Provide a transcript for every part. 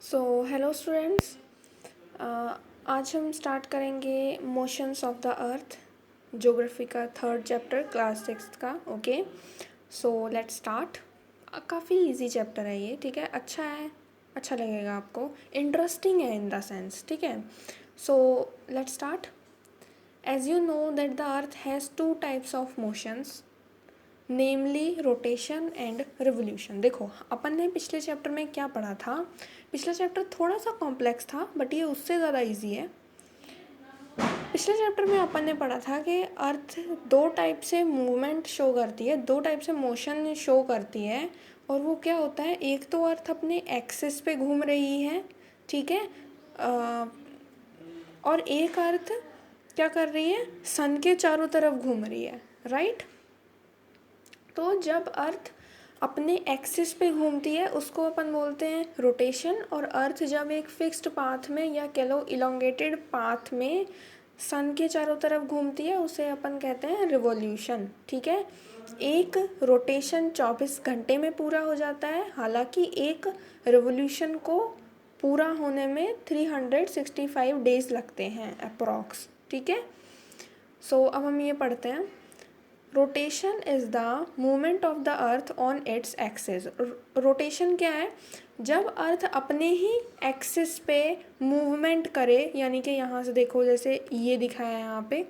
So hello students, आज हम start करेंगे motions of the earth, geography का थर्ड चैप्टर क्लास सिक्स्थ का। Okay, so let's start. काफ़ी इजी चैप्टर है ये, ठीक है, अच्छा है, अच्छा लगेगा आपको, इंटरेस्टिंग है इन द सेंस, ठीक है। So let's start. As you know that the earth has two types of motions, namely rotation and revolution. देखो, अपन ने पिछले चैप्टर में क्या पढ़ा था। पिछला चैप्टर थोड़ा सा कॉम्प्लेक्स था बट ये उससे ज़्यादा इजी है। पिछले चैप्टर में अपन ने पढ़ा था कि अर्थ दो टाइप से मूवमेंट शो करती है, दो टाइप से मोशन शो करती है। और वो क्या होता है, एक तो अर्थ अपने एक्सिस पे घूम रही है, ठीक है, और एक अर्थ क्या कर रही है, सन के चारों तरफ घूम रही है, राइट। तो जब अर्थ अपने एक्सिस पे घूमती है उसको अपन बोलते हैं रोटेशन, और अर्थ जब एक फिक्स्ड पाथ में या कह लो इलोंगेटेड पाथ में सन के चारों तरफ घूमती है उसे अपन कहते हैं रिवॉल्यूशन, ठीक है। एक रोटेशन 24 घंटे में पूरा हो जाता है, हालांकि एक रिवॉल्यूशन को पूरा होने में 365 डेज लगते हैं अप्रॉक्स, ठीक है। सो अब हम ये पढ़ते हैं। Rotation is the movement of the earth on its axis. Rotation क्या है, जब अर्थ अपने ही एक्सिस पे मूवमेंट करे, यानी कि यहाँ से देखो जैसे ये दिखाया है यहाँ पे,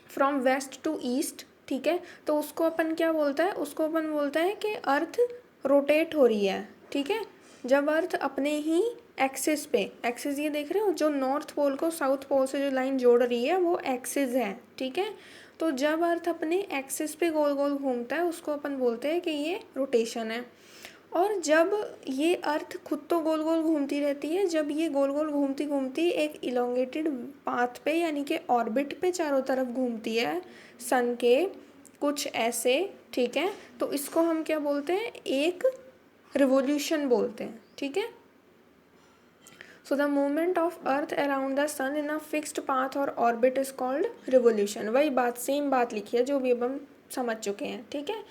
फ्रॉम वेस्ट टू ईस्ट, ठीक है, तो उसको अपन क्या बोलता है, उसको अपन बोलता है कि अर्थ रोटेट हो रही है, ठीक है। जब अर्थ अपने ही एक्सिस पे, एक्सिस ये देख रहे हो, जो नॉर्थ पोल को साउथ पोल से जो लाइन जोड़ रही है वो एक्सिस है, ठीक है। तो जब अर्थ अपने एक्सिस पे गोल गोल घूमता है उसको अपन बोलते हैं कि ये रोटेशन है। और जब ये अर्थ खुद तो गोल गोल घूमती रहती है, जब ये गोल गोल घूमती घूमती एक इलोंगेटेड पाथ पे यानी कि ऑर्बिट पे चारों तरफ घूमती है सन के, कुछ ऐसे, ठीक है, तो इसको हम क्या बोलते हैं, एक रिवोल्यूशन बोलते हैं, ठीक है। So the movement of earth around the sun in a fixed path or orbit is called revolution. वही बात, सेम बात लिखी है जो भी अब हम समझ चुके हैं, ठीक है।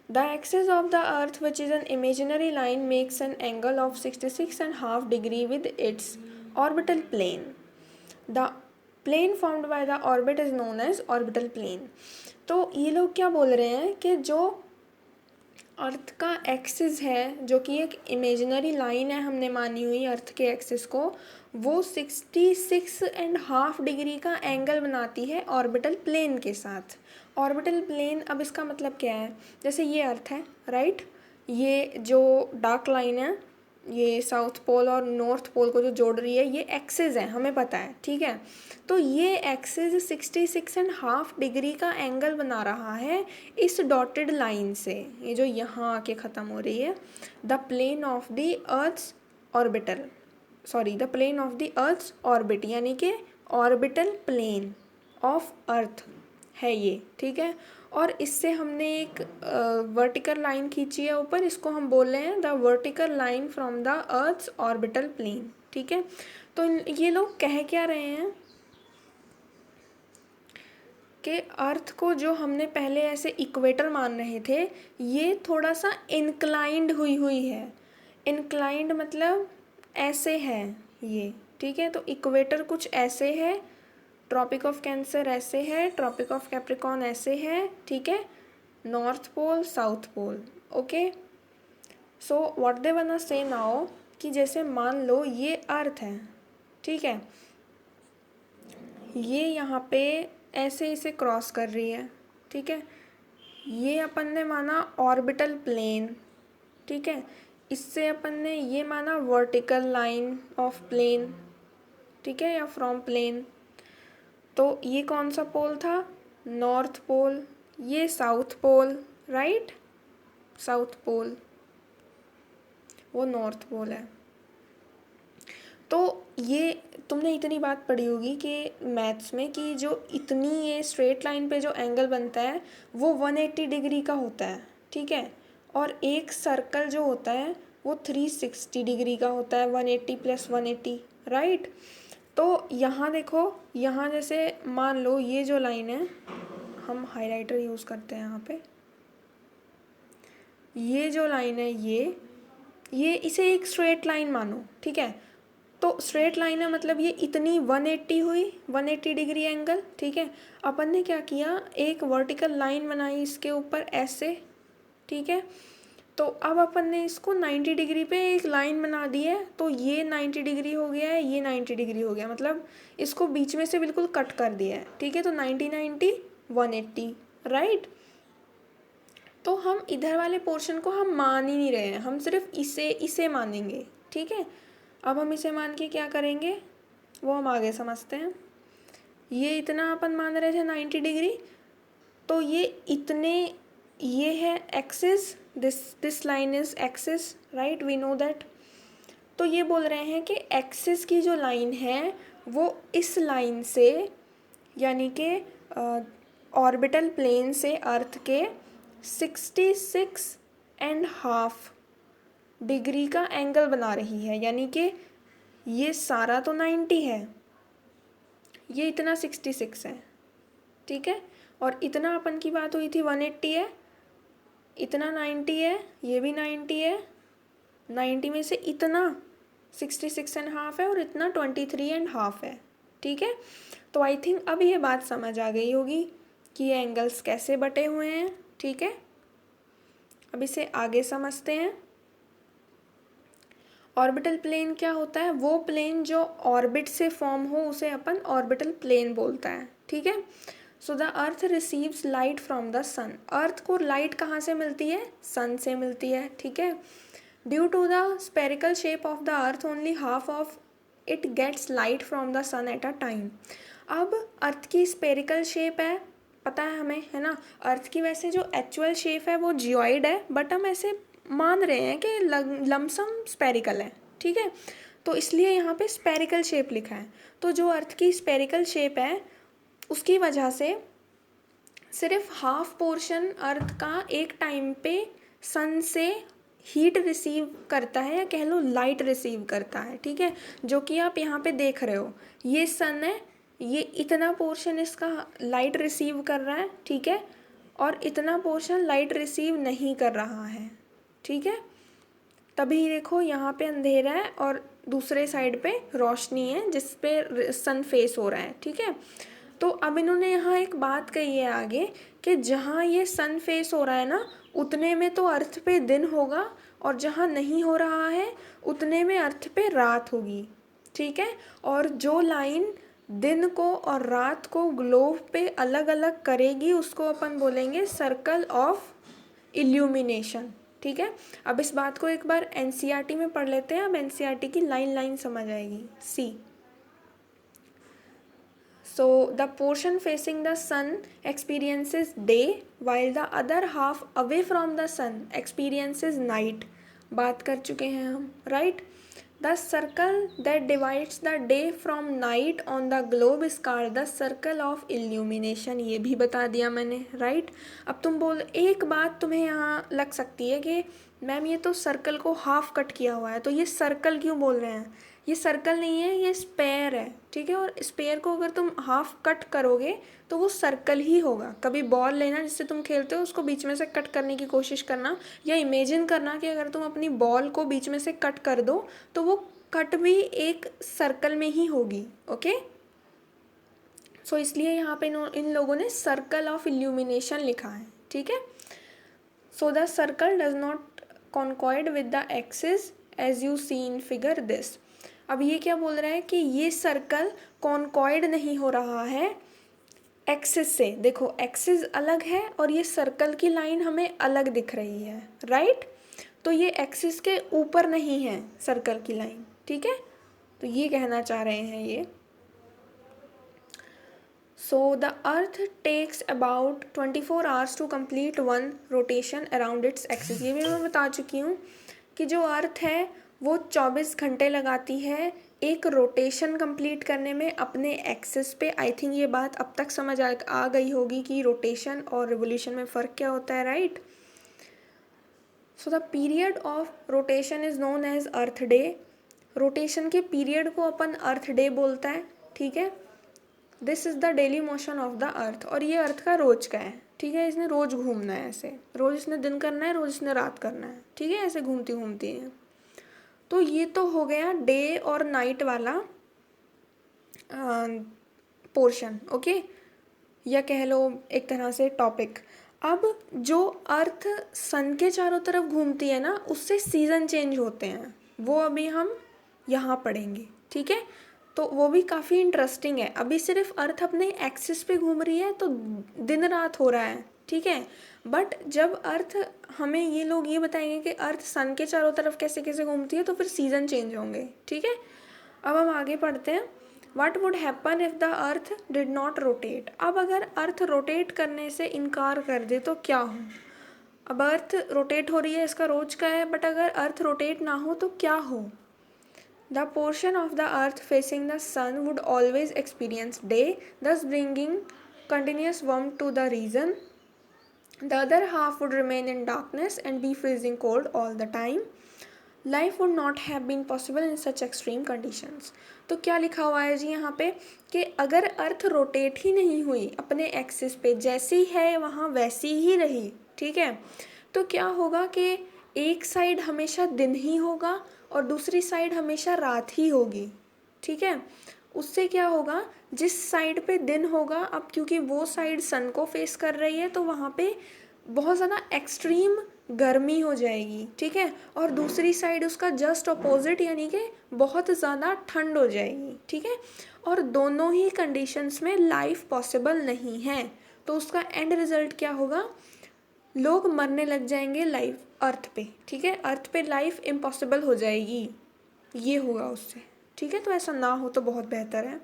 The axis of the earth, which is an imaginary line, makes an angle of 66.5 degree with its orbital plane. The plane formed by the orbit is known as orbital plane. तो ये लोग क्या बोल रहे हैं कि जो अर्थ का एक्सिस है, जो कि एक इमेजिनरी लाइन है हमने मानी हुई अर्थ के एक्सिस को, वो 66.5 डिग्री का एंगल बनाती है ऑर्बिटल प्लेन के साथ। ऑर्बिटल प्लेन, अब इसका मतलब क्या है, जैसे ये अर्थ है, राइट, ये जो डार्क लाइन है ये साउथ पोल और नॉर्थ पोल को जो जोड़ रही है ये एक्सिस है, हमें पता है, ठीक है। तो ये एक्सिस 66.5 डिग्री का एंगल बना रहा है इस डॉटेड लाइन से, ये जो यहाँ आके ख़त्म हो रही है। The plane of the earth's orbital, sorry, the plane of the earth's orbit, यानी कि ऑर्बिटल प्लेन ऑफ अर्थ है ये, ठीक है। और इससे हमने एक वर्टिकल लाइन खींची है ऊपर, इसको हम बोल रहे हैं the vertical line from the earth's orbital plane, ठीक है। तो ये लोग कह क्या रहे हैं कि अर्थ को जो हमने पहले ऐसे इक्वेटर मान रहे थे, ये थोड़ा सा इंक्लाइंड हुई हुई है। इंक्लाइंड मतलब ऐसे है ये, ठीक है। तो इक्वेटर कुछ ऐसे है, ट्रॉपिक ऑफ कैंसर ऐसे है, ट्रॉपिक ऑफ कैप्रिकॉर्न ऐसे है, ठीक है, north pole south pole, okay. So what they want say now कि जैसे मान लो ये अर्थ है, ठीक है, ये यहाँ पे ऐसे इसे क्रॉस कर रही है, ठीक है, ये अपन ने माना ऑर्बिटल प्लेन, ठीक है, इससे अपन ने ये माना वर्टिकल लाइन ऑफ प्लेन, ठीक है, या फ्रॉम प्लेन। तो ये कौन सा पोल था, नॉर्थ पोल, ये south pole, right, south pole, वो नॉर्थ पोल है। तो ये तुमने इतनी बात पढ़ी होगी कि मैथ्स में कि जो इतनी ये स्ट्रेट लाइन पे जो एंगल बनता है वो 180 डिग्री का होता है, ठीक है, और एक सर्कल जो होता है वो 360 डिग्री का होता है, 180 + 180, राइट। तो यहाँ देखो, यहाँ जैसे मान लो ये जो लाइन है, हम हाइलाइटर यूज़ करते हैं यहाँ पे, ये जो लाइन है ये इसे एक स्ट्रेट लाइन मानो, ठीक है। तो स्ट्रेट लाइन है मतलब ये इतनी 180 हुई, 180 डिग्री एंगल, ठीक है। अपन ने क्या किया, एक वर्टिकल लाइन बनाई इसके ऊपर ऐसे, ठीक है। तो अब अपन ने इसको 90 डिग्री पे एक लाइन बना दी है, तो ये 90 डिग्री हो गया है, ये 90 डिग्री हो गया, मतलब इसको बीच में से बिल्कुल कट कर दिया है, ठीक है। तो 90 90 180, राइट। तो हम इधर वाले पोर्शन को हम मान ही नहीं रहे हैं, हम सिर्फ इसे मानेंगे, ठीक है। अब हम इसे मान के क्या करेंगे वो हम आगे समझते हैं। ये इतना अपन मान रहे थे 90 डिग्री, तो ये इतने, ये है axis, this line is axis, right, we know that. तो ये बोल रहे हैं कि एक्सिस की जो लाइन है वो इस लाइन से, यानी कि ऑर्बिटल प्लेन से अर्थ के 66.5 डिग्री का एंगल बना रही है, यानी कि ये सारा तो 90 है, ये इतना 66 है, ठीक है। और इतना अपन की बात हुई थी 180 है, इतना 90 है, ये भी 90 है, 90 में से इतना 66.5 है और इतना 23.5 है, ठीक है। तो आई थिंक अब ये बात समझ आ गई होगी कि ये एंगल्स कैसे बटे हुए हैं, ठीक है। अब इसे आगे समझते हैं। ऑर्बिटल प्लेन क्या होता है, वो प्लेन जो ऑर्बिट से फॉर्म हो उसे अपन ऑर्बिटल प्लेन बोलता है, ठीक है। So the earth receives light from the sun, earth को लाइट कहाँ से मिलती है, सन से मिलती है, ठीक है। Due to the spherical shape of the earth only half of it gets light from the sun at a time. अब अर्थ की स्पेरिकल शेप है, पता है हमें, है ना। अर्थ की वैसे जो एक्चुअल शेप है वो जियोइड है, बट हम ऐसे मान रहे हैं कि लमसम स्पेरिकल है, ठीक है। तो इसलिए यहाँ पे स्पेरिकल शेप लिखा है। तो जो अर्थ की स्पेरिकल शेप है उसकी वजह से सिर्फ हाफ पोर्शन अर्थ का एक टाइम पे सन से हीट रिसीव करता है, या कह लो लाइट रिसीव करता है, ठीक है। जो कि आप यहाँ पे देख रहे हो, ये सन है, ये इतना पोर्शन इसका लाइट रिसीव कर रहा है, ठीक है। और इतना पोर्शन लाइट रिसीव नहीं कर रहा है, ठीक है। तभी देखो यहाँ पे अंधेरा है और दूसरे साइड पे रोशनी है जिस पे सन फेस हो रहा है, ठीक है। तो अब इन्होंने यहाँ एक बात कही है आगे कि जहाँ ये सन फेस हो रहा है ना उतने में तो अर्थ पे दिन होगा, और जहाँ नहीं हो रहा है उतने में अर्थ पे रात होगी, ठीक है। और जो लाइन दिन को और रात को ग्लोब पे अलग अलग करेगी उसको अपन बोलेंगे सर्कल ऑफ इल्यूमिनेशन, ठीक है। अब इस बात को एक बार एनसीईआरटी में पढ़ लेते हैं, अब एनसीईआरटी की लाइन लाइन समझ आएगी। सी, so the portion facing the sun experiences day while the other half away from the sun experiences night, बात कर चुके हैं हम, right। The circle that divides the day from night on the globe is called the circle of illumination, ये भी बता दिया मैंने, right। अब तुम बोल, एक बात तुम्हें यहाँ लग सकती है कि मैम ये तो सर्कल को हाफ कट किया हुआ है, तो ये सर्कल क्यों बोल रहे हैं, ये सर्कल नहीं है, ये स्पेयर है, ठीक है। और स्पेयर को अगर तुम हाफ कट करोगे तो वो सर्कल ही होगा। कभी बॉल लेना जिससे तुम खेलते हो उसको बीच में से कट करने की कोशिश करना, या इमेजिन करना कि अगर तुम अपनी बॉल को बीच में से कट कर दो तो वो कट भी एक सर्कल में ही होगी, ओके। सो इसलिए यहाँ पे इन लोगों ने सर्कल ऑफ इल्यूमिनेशन लिखा है, ठीक है। So the circle does not coincide with the axis as you see in figure this. अब ये क्या बोल रहा है कि ये सर्कल कॉन्कॉइड नहीं हो रहा है एक्सिस से, देखो एक्सिस अलग है और ये सर्कल की लाइन हमें अलग दिख रही है, राइट। तो ये एक्सिस के ऊपर नहीं है सर्कल की लाइन, ठीक है। तो ये कहना चाह रहे हैं ये। So the Earth takes about 24 hours to complete one rotation around its axis, ये भी मैं बता चुकी हूँ कि जो अर्थ है वो 24 घंटे लगाती है एक रोटेशन कंप्लीट करने में अपने एक्सिस पे। आई थिंक ये बात अब तक समझ आ गई होगी कि रोटेशन और रिवोल्यूशन में फ़र्क क्या होता है, right. So the period of rotation is known as earth day, rotation के पीरियड को अपन अर्थ डे बोलता है, ठीक है। This is the daily motion of the earth, और ये अर्थ का रोज़ का है, ठीक है। इसने रोज़ घूमना है, ऐसे रोज़ इसने दिन करना है, रोज़ इसने रात करना है, ठीक है, ऐसे घूमती घूमती है। तो ये तो हो गया डे और नाइट वाला पोर्शन, ओके, या कह लो एक तरह से टॉपिक। अब जो अर्थ सन के चारों तरफ घूमती है ना, उससे सीज़न चेंज होते हैं, वो अभी हम यहाँ पढ़ेंगे, ठीक है। तो वो भी काफ़ी इंटरेस्टिंग है। अभी सिर्फ अर्थ अपने एक्सिस पे घूम रही है तो दिन रात हो रहा है, ठीक है। बट जब अर्थ, हमें ये लोग ये बताएंगे कि अर्थ सन के चारों तरफ कैसे कैसे घूमती है, तो फिर सीज़न चेंज होंगे, ठीक है। अब हम आगे पढ़ते हैं। What would happen if the earth did not rotate? अब अगर अर्थ रोटेट करने से इनकार कर दे तो क्या हो। अब अर्थ रोटेट हो रही है, इसका रोज का है, बट अगर अर्थ रोटेट ना हो तो क्या हो। The portion of the earth facing the sun would always experience day, thus bringing continuous warmth to the region. The other half would remain in darkness and be freezing cold all the time. Life would not have been possible in such extreme conditions. तो क्या लिखा हुआ है जी यहाँ पे कि अगर earth rotate ही नहीं हुई अपने एक्सिस पे, जैसी है वहाँ वैसी ही रही, ठीक है, तो क्या होगा कि एक साइड हमेशा दिन ही होगा और दूसरी साइड हमेशा रात ही होगी, ठीक है। उससे क्या होगा, जिस साइड पे दिन होगा, अब क्योंकि वो साइड सन को फेस कर रही है तो वहाँ पे बहुत ज़्यादा एक्सट्रीम गर्मी हो जाएगी, ठीक है, और दूसरी साइड उसका जस्ट अपोजिट यानी कि बहुत ज़्यादा ठंड हो जाएगी, ठीक है। और दोनों ही कंडीशंस में लाइफ पॉसिबल नहीं है, तो उसका एंड रिजल्ट क्या होगा, लोग मरने लग जाएंगे लाइफ अर्थ पे, ठीक है, अर्थ पे लाइफ इम्पॉसिबल हो जाएगी, ये होगा उससे, ठीक है। तो ऐसा ना हो तो बहुत बेहतर है।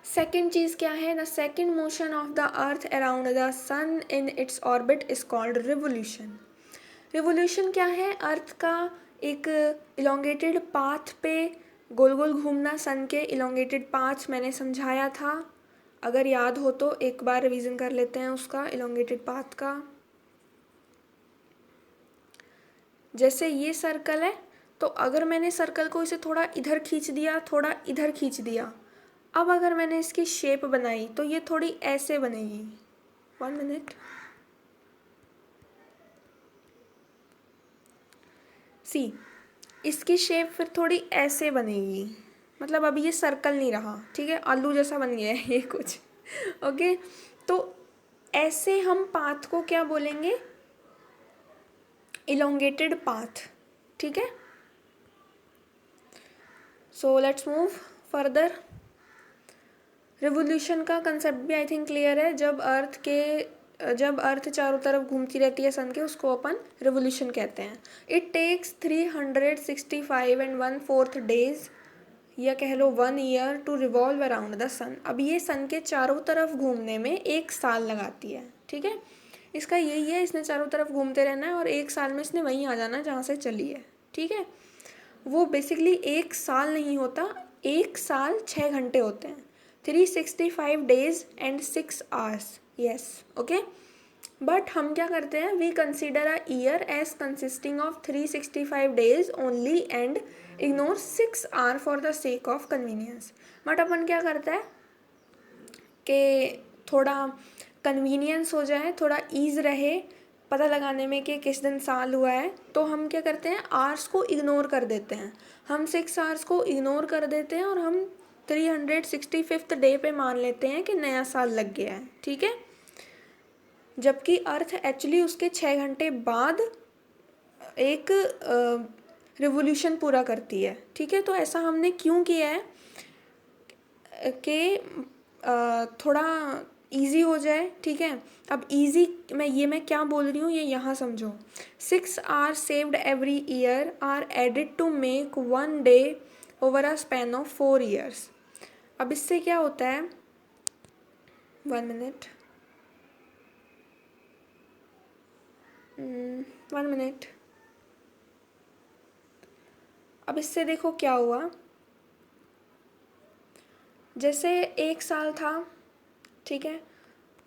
सेकेंड चीज़ क्या है, the second motion of the earth around the sun in its orbit is called revolution. Revolution क्या है, अर्थ का एक इलोंगेटेड पाथ पे गोल गोल घूमना, सन के इलोंगेटेड पाथ मैंने समझाया था, अगर याद हो तो एक बार रिवीजन कर लेते हैं उसका, इलोंगेटेड पाथ का। जैसे ये सर्कल है, तो अगर मैंने सर्कल को इसे थोड़ा इधर खींच दिया, थोड़ा इधर खींच दिया, अब अगर मैंने इसकी शेप बनाई तो ये थोड़ी ऐसे बनेगी। 1 मिनट, सी, इसकी शेप फिर थोड़ी ऐसे बनेगी, मतलब अभी ये सर्कल नहीं रहा, ठीक है, आलू जैसा बन गया है ये कुछ, ओके। तो ऐसे हम पाथ को क्या बोलेंगे, इलोंगेटेड पाथ, ठीक है। So let's move further. Revolution का कंसेप्ट भी आई थिंक क्लियर है। जब अर्थ चारों तरफ घूमती रहती है सन के, उसको अपन रिवोल्यूशन कहते हैं। इट टेक्स 365 एंड 1/4 डेज, या कह लो 1 year to revolve around the sun. अब ये सन के चारों तरफ घूमने में 1 साल लगाती है, ठीक है। इसका यही है, इसने चारों तरफ घूमते रहना है और 1 साल में इसने वहीं आ जाना जहाँ से चली है, ठीक है। वो बेसिकली 1 साल नहीं होता, 1 साल 6 घंटे होते हैं, 365 days and 6 hours, yes, okay. But हम क्या करते हैं, we consider a year as consisting of 365 days only and ignore 6 hour for the sake of convenience. But अपन क्या करता है कि थोड़ा कन्वीनियंस हो जाए, थोड़ा ईज़ रहे पता लगाने में कि किस दिन साल हुआ है, तो हम क्या करते हैं, आवर्स को इग्नोर कर देते हैं। हम 6 आवर्स को इग्नोर कर देते हैं और हम 365th डे पे मान लेते हैं कि नया साल लग गया है, ठीक है। जबकि अर्थ एक्चुअली उसके 6 घंटे बाद एक रिवोल्यूशन पूरा करती है, ठीक है। तो ऐसा हमने क्यों किया है कि थोड़ा इजी हो जाए, ठीक है। अब इजी मैं क्या बोल रही हूँ ये यहाँ समझो। 6 hours saved every year are added to make 1 day over a span of 4 years. अब इससे क्या होता है, 1 मिनट, 1 मिनट। अब इससे देखो क्या हुआ, जैसे 1 साल था, ठीक है,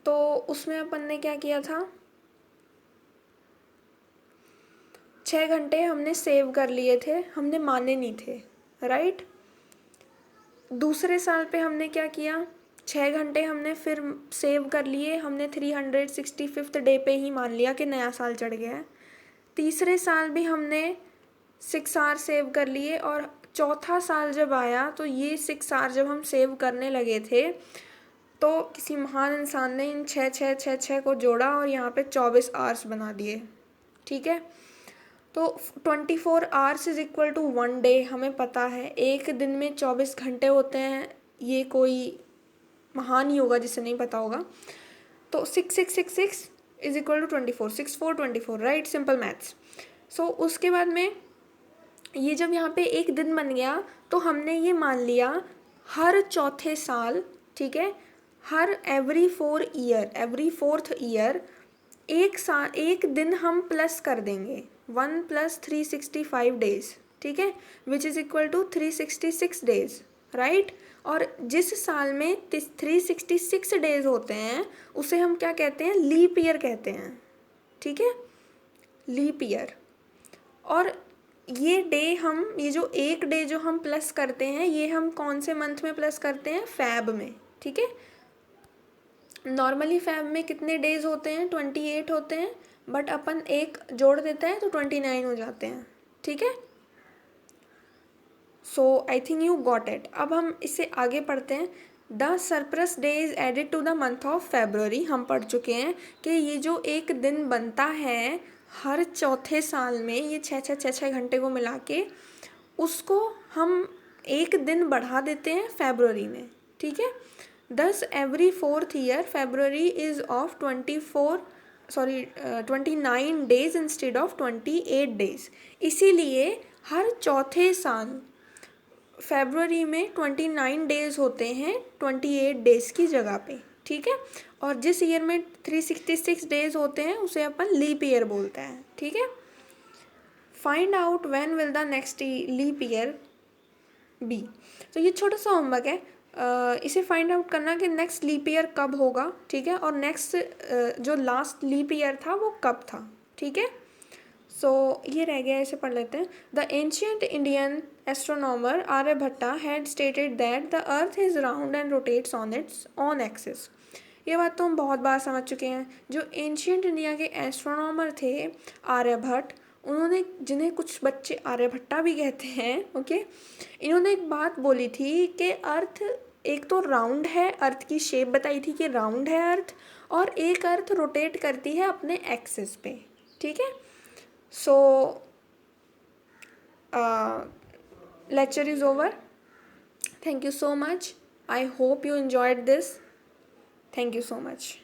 तो उसमें अपन ने क्या किया था, 6 घंटे हमने सेव कर लिए थे, हमने माने नहीं थे, राइट। दूसरे साल पे हमने क्या किया, 6 घंटे हमने फिर सेव कर लिए, हमने 365th डे पे ही मान लिया कि नया साल चढ़ गया है। तीसरे साल भी हमने 6 आवर सेव कर लिए, और चौथा साल जब आया तो ये 6 आवर जब हम सेव करने लगे थे तो किसी महान इंसान ने इन 6 को जोड़ा और यहाँ पे 24 आवर्स बना दिए। ठीक है, तो 24 hours is equal to 1 day, हमें पता है एक दिन में 24 घंटे होते हैं, ये कोई महान ही होगा जिसे नहीं पता होगा। तो 6 is equal to 24, 6 4 24, right, simple maths. So उसके बाद में ये जब यहाँ पे एक दिन बन गया तो हमने ये मान लिया हर चौथे साल, ठीक है, हर एवरी 4th ईयर एक दिन हम प्लस कर देंगे, 1 + 365 डेज, ठीक है, which is equal to 366 days, right. और जिस साल में 366 डेज होते हैं उसे हम क्या कहते हैं, लीप ईयर कहते हैं, ठीक है, लीप ईयर। और ये जो एक डे जो हम प्लस करते हैं ये हम कौन से मंथ में प्लस करते हैं, फैब में, ठीक है। नॉर्मली फैब में कितने डेज होते हैं, 28 होते हैं, बट अपन एक जोड़ देते हैं तो 29 हो जाते हैं, ठीक है। So I think you got it. अब हम इससे आगे पढ़ते हैं। The surplus day is added to the month of February, हम पढ़ चुके हैं कि ये जो एक दिन बनता है हर चौथे साल में, ये 6 घंटे को मिला के उसको हम एक दिन बढ़ा देते हैं फेब्रुअरी में, ठीक है। दस every 4th year February is of 29 days instead of 28 days. इसीलिए हर चौथे साल फेब्रुअरी में 29 डेज होते हैं 28 डेज की जगह पे, ठीक है। और जिस ईयर में 366 डेज होते हैं उसे अपन लीप ईयर बोलते हैं, ठीक है। Find out when will the next leap year be. तो ये छोटा सा होमवर्क है, इसे फाइंड आउट करना कि नेक्स्ट लीप ईयर कब होगा, ठीक है, और नेक्स्ट जो लास्ट लीप ईयर था वो कब था, ठीक है। सो ये रह गया, इसे पढ़ लेते हैं। The ancient Indian astronomer Aryabhatta had stated that the earth is round and rotates on its on axis. ये बात तो हम बहुत बार समझ चुके हैं। जो एंशियंट इंडिया के एस्ट्रोनॉमर थे आर्यभट्ट, उन्होंने, जिन्हें कुछ बच्चे आर्यभट्टा भी कहते हैं, ओके, इन्होंने एक बात बोली थी कि अर्थ एक तो राउंड है, अर्थ की शेप बताई थी कि राउंड है अर्थ, और एक अर्थ रोटेट करती है अपने एक्सिस पे, ठीक है। सो lecture is over. Thank you so much. I hope you enjoyed this. Thank you so much.